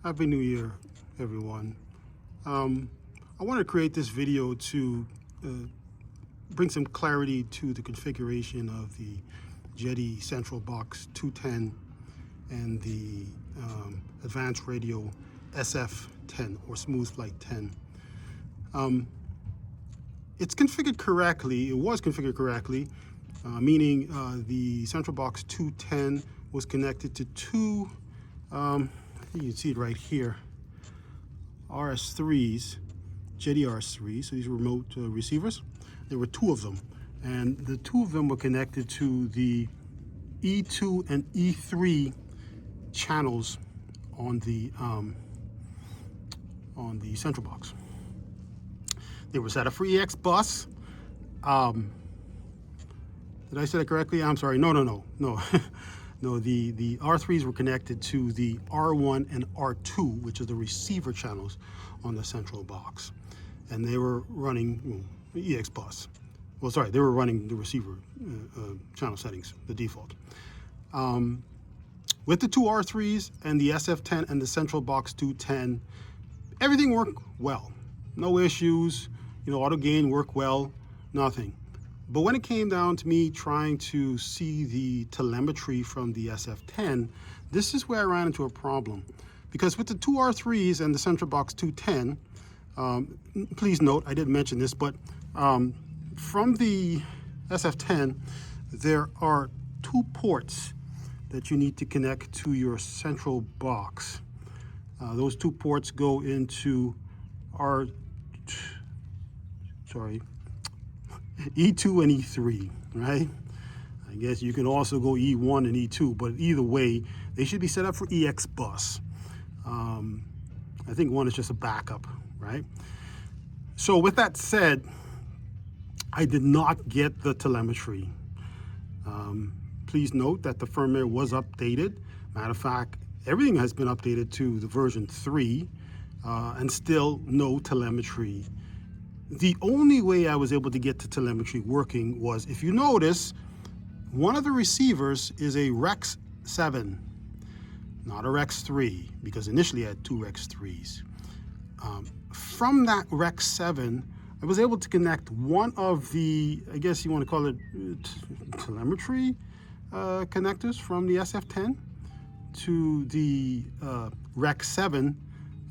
Happy New Year, everyone. I want to create this video to bring some clarity to the configuration of the Jeti Central Box 210 and the Advanced Radio SF10 or Smooth Flite 10. It's configured correctly. It was configured correctly, meaning the Central Box 210 was connected to two, I think you can see it right here, RS3s, Jeti RS3s, so these are remote receivers. There were two of them, and the two of them were connected to the E2 and E3 channels on the Central Box. They were set up for EX bus. Did I say that correctly? I'm sorry. No. No, the R3s were connected to the R1 and R2, which are the receiver channels on the Central Box. And they were running EX bus. Well, sorry, they were running the receiver channel settings, the default. With the two R3s and the SF10 and the Central Box 210, everything worked well. No issues, auto gain worked well, nothing. But when it came down to me trying to see the telemetry from the SF10, this is where I ran into a problem. Because with the two R3s and the Central Box 210, please note, I didn't mention this, but from the SF10, there are two ports that you need to connect to your Central Box. Those two ports go into E2 and E3, right? I guess you can also go E1 and E2, but either way, they should be set up for EX bus. I think one is just a backup, right? So with that said, I did not get the telemetry. Please note that the firmware was updated. Matter of fact, everything has been updated to the version 3, and still no telemetry. The only way I was able to get the telemetry working was, if you notice, one of the receivers is a REX7, not a REX3, because initially I had two REX3s. From that REX7, I was able to connect one of the, I guess you want to call it telemetry connectors from the SF10 to the REX7,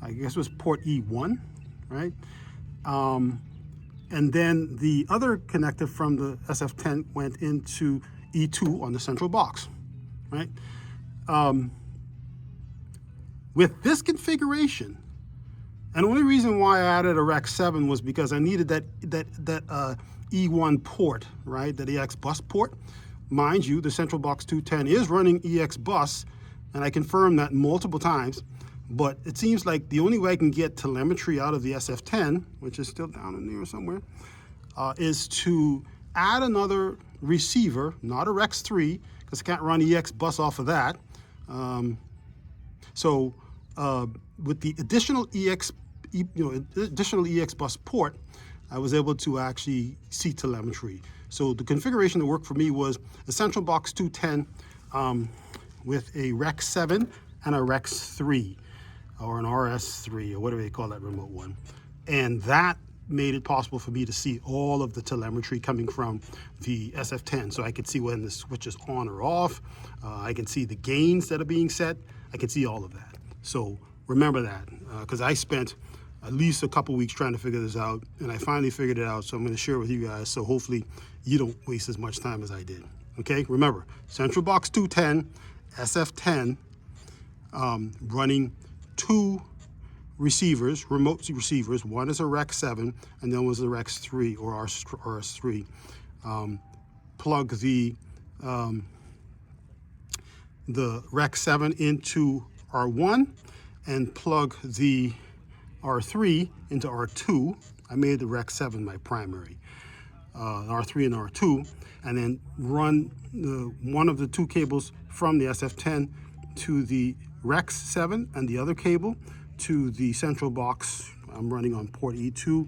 I guess it was port E1, right? And then the other connector from the SF10 went into E2 on the Central Box, right? With this configuration, and the only reason why I added a REX7 was because I needed that E1 port, right? That EX bus port. Mind you, the Central Box 210 is running EX bus, and I confirmed that multiple times. But it seems like the only way I can get telemetry out of the SF10, which is still down in there somewhere, is to add another receiver, not a REX3, because I can't run EX bus off of that. So with the additional additional EX bus port, I was able to actually see telemetry. So the configuration that worked for me was a Central Box 210 with a REX7 and a REX3. Or an RS3, or whatever they call that remote one. And that made it possible for me to see all of the telemetry coming from the SF10. So I could see when the switch is on or off. I can see the gains that are being set. I can see all of that. So remember that, because I spent at least a couple weeks trying to figure this out, and I finally figured it out. So I'm going to share it with you guys, so hopefully you don't waste as much time as I did. Okay, remember, Central Box 210, SF10, running two receivers, remote receivers. One is a REX7 and then was a REX3 or RS3. Plug the REX7 into R1 and plug the R3 into R2. I made the REX7 my primary, R3 and R2, and then run one of the two cables from the SF10 to the REX7 and the other cable to the Central Box. I'm running on port E2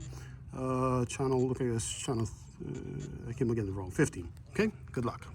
channel, look at this channel, I came again the wrong, 15. Okay, good luck.